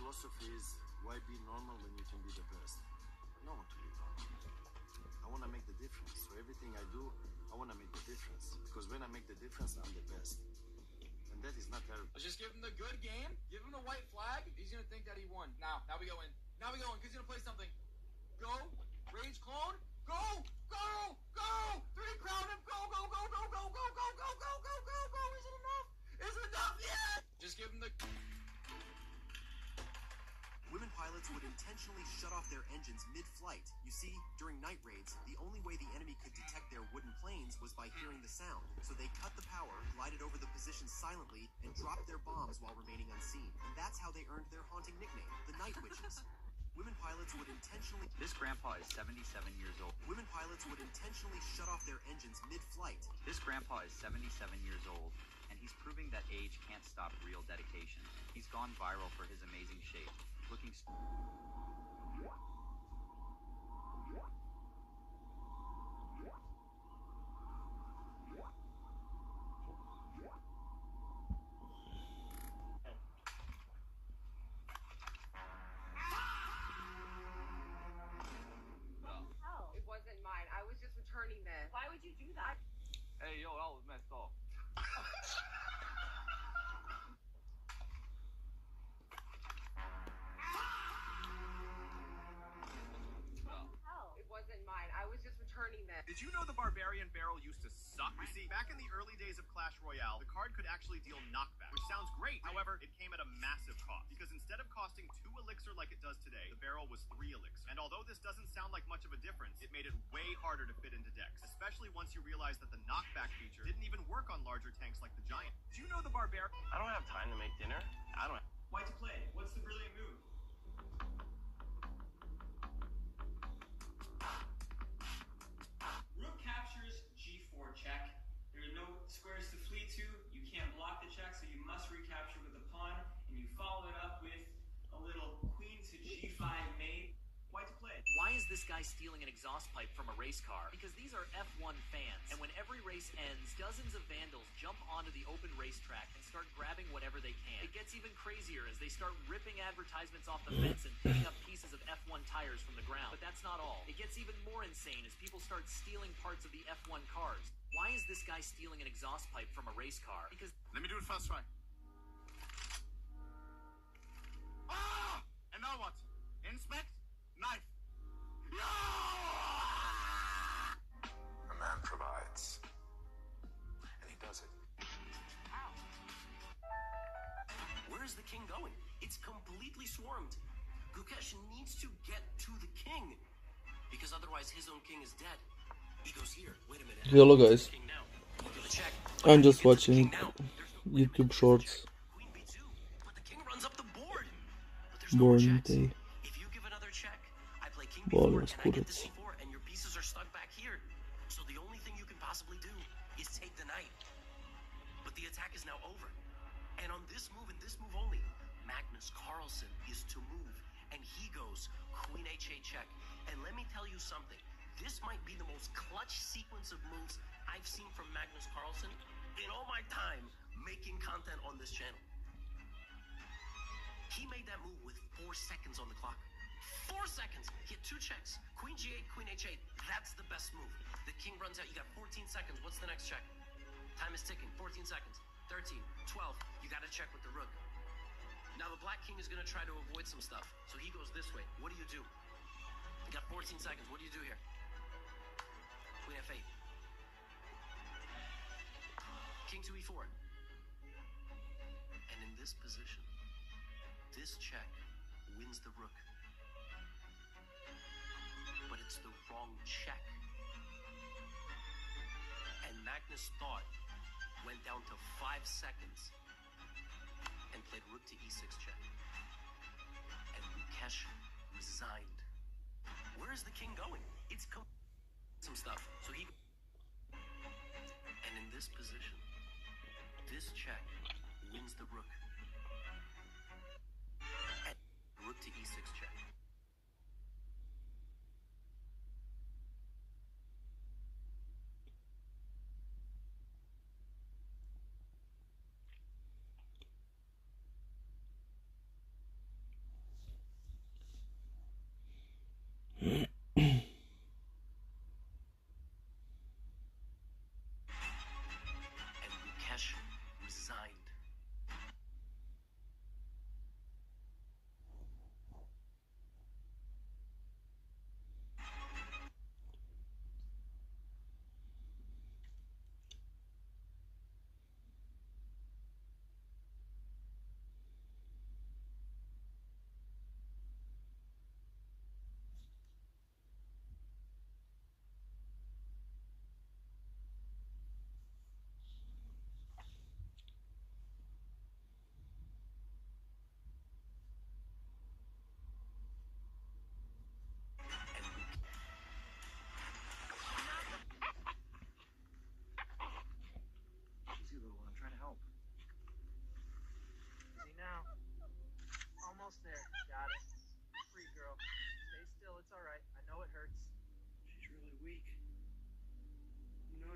philosophy is, why be normal when you can be the best? I don't want to be normal. I want to make the difference. So everything I do, I want to make the difference. Because when I make the difference, I'm the best. And that is not terrible. Let's just give him the good game. Give him the white flag. He's going to think that he won. Now we go in. Now we go in because he's going to play something. Go. Rage clone. Go. Go. Go. 3 crown him. Go. Go. Go. Go. Go. Go. Go. Go. Go. Go. Go. Go. Is it enough? Is it enough yet? Just give him the... Women pilots would intentionally shut off their engines mid-flight. You see, during night raids, the only way the enemy could detect their wooden planes was by hearing the sound. So they cut the power, glided over the position silently, and dropped their bombs while remaining unseen. And that's how they earned their haunting nickname, the Night Witches. Women pilots would intentionally... This grandpa is 77 years old. Women pilots would intentionally shut off their engines mid-flight. This grandpa is 77 years old, and he's proving that age can't stop real dedication. He's gone viral for his amazing shape. Looking... It wasn't mine. I was just returning this. Why would you do that? Hey, yo, that was messed up. It wasn't mine. I was just returning this. Did you know the Barbarian Barrel used to suck? You see, back in the early days of Clash Royale, the card could actually deal knockback, which sounds great. However, it came at a massive cost, because instead of costing 2 elixir like it does today, the barrel was 3 elixir. And although this doesn't sound like much of a difference, it made it way harder to fit into decks, especially once you realize that the knockback feature didn't even work on larger tanks like the Giant. Did you know the Barbarian... I don't have time to make dinner. I don't... White to play. What's the brilliant move? Rook captures G4 check. There are no squares to flee to. You can't block the check, so you must recapture with a pawn. And you follow it up with a little queen to G5 mate. White to play. Why is this guy stealing an exhaust pipe from a race car? Because these are F1 fans, and when every race ends, dozens of vandals jump onto the open racetrack and start grabbing whatever they can. It gets even crazier as they start ripping advertisements off the fence and picking up pieces of F1 tires from the ground. But that's not all. It gets even more insane as people start stealing parts of the F1 cars. Why is this guy stealing an exhaust pipe from a race car? Because... Let me do it first try. Ah! And now what? Inspect? Knife. A man provides, and he does it. Where is the king going? It's completely swarmed. Gukesh needs to get to the king, because otherwise his own king is dead. He goes here. Wait a minute. Hello guys, I'm just watching YouTube shorts. Queen B2, but the king runs up the board. But there's Boring day. If you give another check, I play king Boring B4 and I get the spirits. C4 and your pieces are stuck back here. So the only thing you can possibly do is take the knight. But the attack is now over. And on this move and this move only, Magnus Carlsen is to move. And he goes Queen H8 check. And let me tell you something. This might be the most clutch sequence of moves I've seen from Magnus Carlsen in all my time making content on this channel. He made that move with 4 seconds on the clock. 4 seconds! He had 2 checks. Queen G8, Queen H8. That's the best move. The king runs out. You got 14 seconds. What's the next check? Time is ticking. 14 seconds. 13, 12. You got to check with the rook. Now the black king is going to try to avoid some stuff. So he goes this way. What do? You got 14 seconds. What do you do here? Queen F8. King to E4. And in this position, this check wins the rook. But it's the wrong check. And Magnus thought went down to 5 seconds and played rook to E6 check. And Gukesh resigned. Where is the king going? It's some stuff. So he... And in this position, this check wins the rook. And rook to E6 check.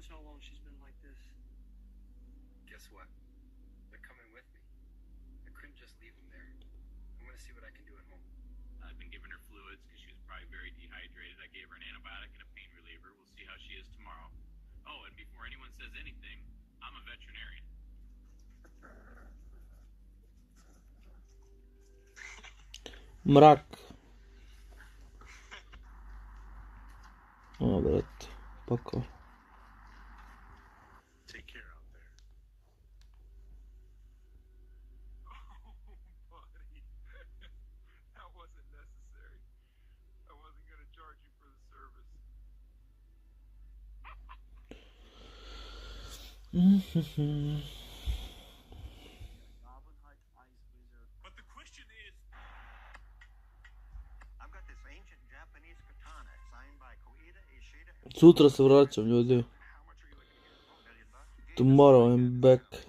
knows how long she's been like this. Guess what? They're coming with me. I couldn't just leave them there. I'm gonna see what I can do at home. I've been giving her fluids because she was probably very dehydrated. I gave her an antibiotic and a pain reliever. We'll see how she is tomorrow. Oh, and before anyone says anything, I'm a veterinarian. Mrak. O, brat, poko. Take care out there. Oh, buddy. That wasn't necessary. I wasn't gonna charge you for the service. But the question is, I've got this ancient Japanese katana signed by Koide Ishida. Sutra se vraćam, ljudi. Tomorrow I'm back. So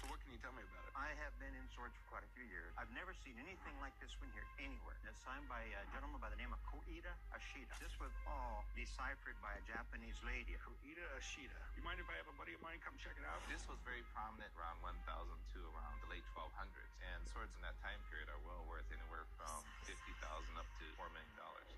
what can you tell me about it? I have been in swords for quite a few years. I've never seen anything like this one here anywhere. It's signed by a gentleman by the name of Koide Ashida. This was all deciphered by a Japanese lady. Koide Ashida. You mind if I have a buddy of mine come check it out? This was very prominent around 1000 to around the late 1200s, and swords in that time period are well worth anywhere from $50,000 up to $4 million.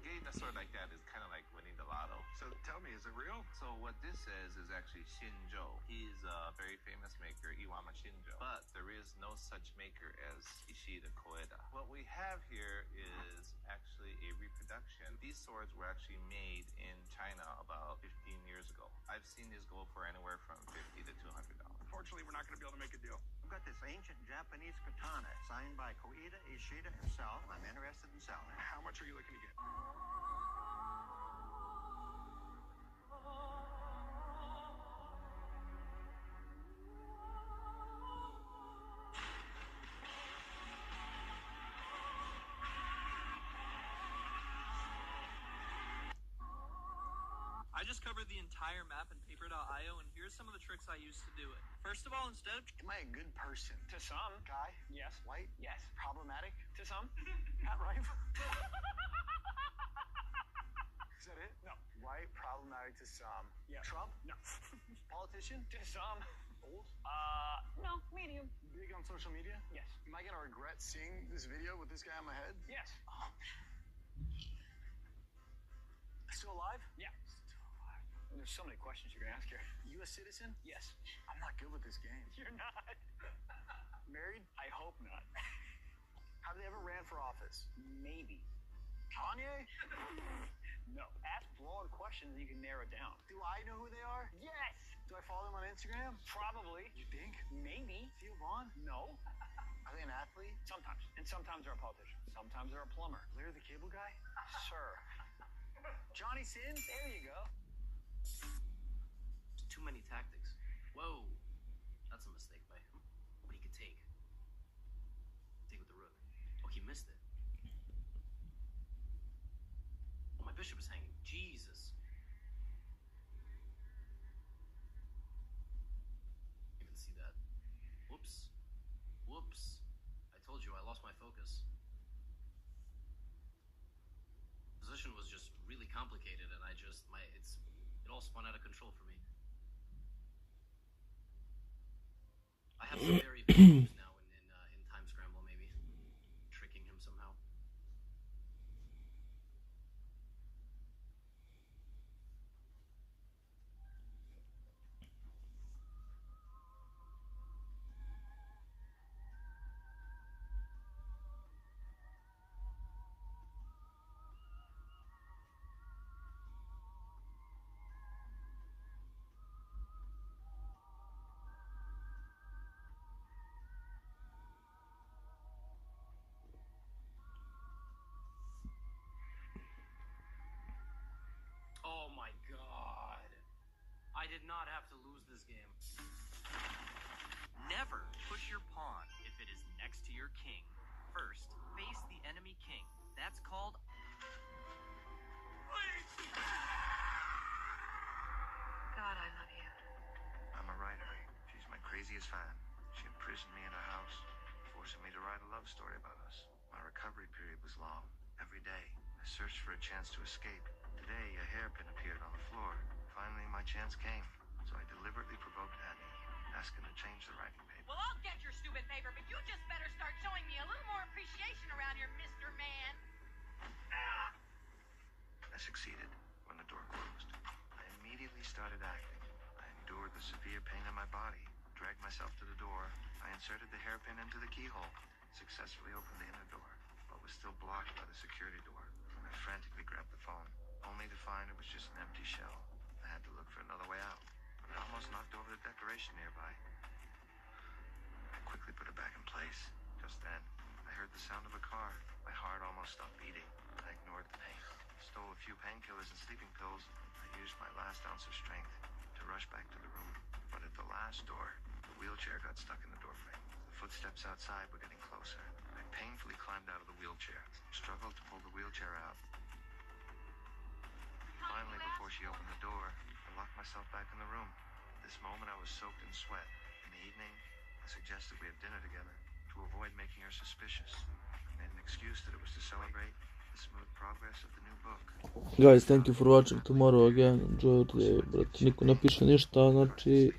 Getting a sword like that is kind of like winning the lotto. So tell me, is it real? So what this is actually Shinjo. He's a very famous maker, Iwama Shinjo. But there is no such maker as Ishida Koeda. What we have here is actually a reproduction. These swords were actually made in China about 15 years ago. I've seen these go for anywhere from $50 to $200. Unfortunately, we're not going to be able to make a deal. I've got this ancient Japanese katana signed by Koide Ishida himself. I'm interested in selling it. How much are you looking to get? I just covered the entire map in paper.io, and here's some of the tricks I used to do it. First of all, instead of... Am I a good person? To some. Guy? Yes. White? Yes. Problematic? To some. Pat Rife? Is that it? No. White, problematic to some. Yeah. Trump? No. Politician? To some. Old? No, medium. Big on social media? Yes. Am I going to regret seeing this video with this guy on my head? Yes. Oh. Still alive? Yeah. There's so many questions you're gonna ask here. U.S. citizen? Yes. I'm not good with this game. You're not. Married? I hope not. Have they ever ran for office? Maybe. Kanye? No. Ask broad questions and you can narrow it down. Do I know who they are? Yes. Do I follow them on Instagram? Probably. You think? Maybe. Theo Vaughn? No. Are they an athlete? Sometimes. And sometimes they're a politician. Sometimes they're a plumber. Larry the Cable Guy? Sir. Johnny Sins? There you go. Too many tactics. Whoa. That's a mistake by him. But he could take. Take with the rook. Oh, he missed it. Oh, my bishop is hanging. Jesus. You can see that. Whoops. Whoops. I told you I lost my focus. Position was just really complicated, and it all spun out of control for me. I have some very big moves now in Time Scramble, maybe tricking him somehow. Oh my god. I did not have to lose this game. Never push your pawn if it is next to your king. First, face the enemy king. That's called... God, I love you. I'm a writer. She's my craziest fan. She imprisoned me in her house, forcing me to write a love story about us. My recovery period was long. Every day, I searched for a chance to escape. Today, a hairpin appeared on the floor. Finally, my chance came. So I deliberately provoked Annie, asking to change the writing paper. Well, I'll get your stupid paper, but you just better start showing me a little more appreciation around here, Mr. Man. I succeeded when the door closed. I immediately started acting. I endured the severe pain in my body, dragged myself to the door. I inserted the hairpin into the keyhole, successfully opened the inner door, but was still blocked by the security door. I frantically grabbed the phone, only to find it was just an empty shell. I had to look for another way out. I almost knocked over the decoration nearby. I quickly put it back in place. Just then, I heard the sound of a car. My heart almost stopped beating. I ignored the pain. Stole a few painkillers and sleeping pills. I used my last ounce of strength to rush back to the room. But at the last door, the wheelchair got stuck in the doorframe. The footsteps outside were getting closer. I painfully climbed out of the wheelchair, struggled to pull the wheelchair out. Finally, before she opened the door, I locked myself back in the room. This moment I was soaked in sweat. In the evening, I suggested we have dinner together to avoid making her suspicious. I made an excuse that it was to celebrate the smooth progress of the new book. Guys, thank you for watching. Tomorrow again, enjoy your day, brate. Niko napiše ništa, znači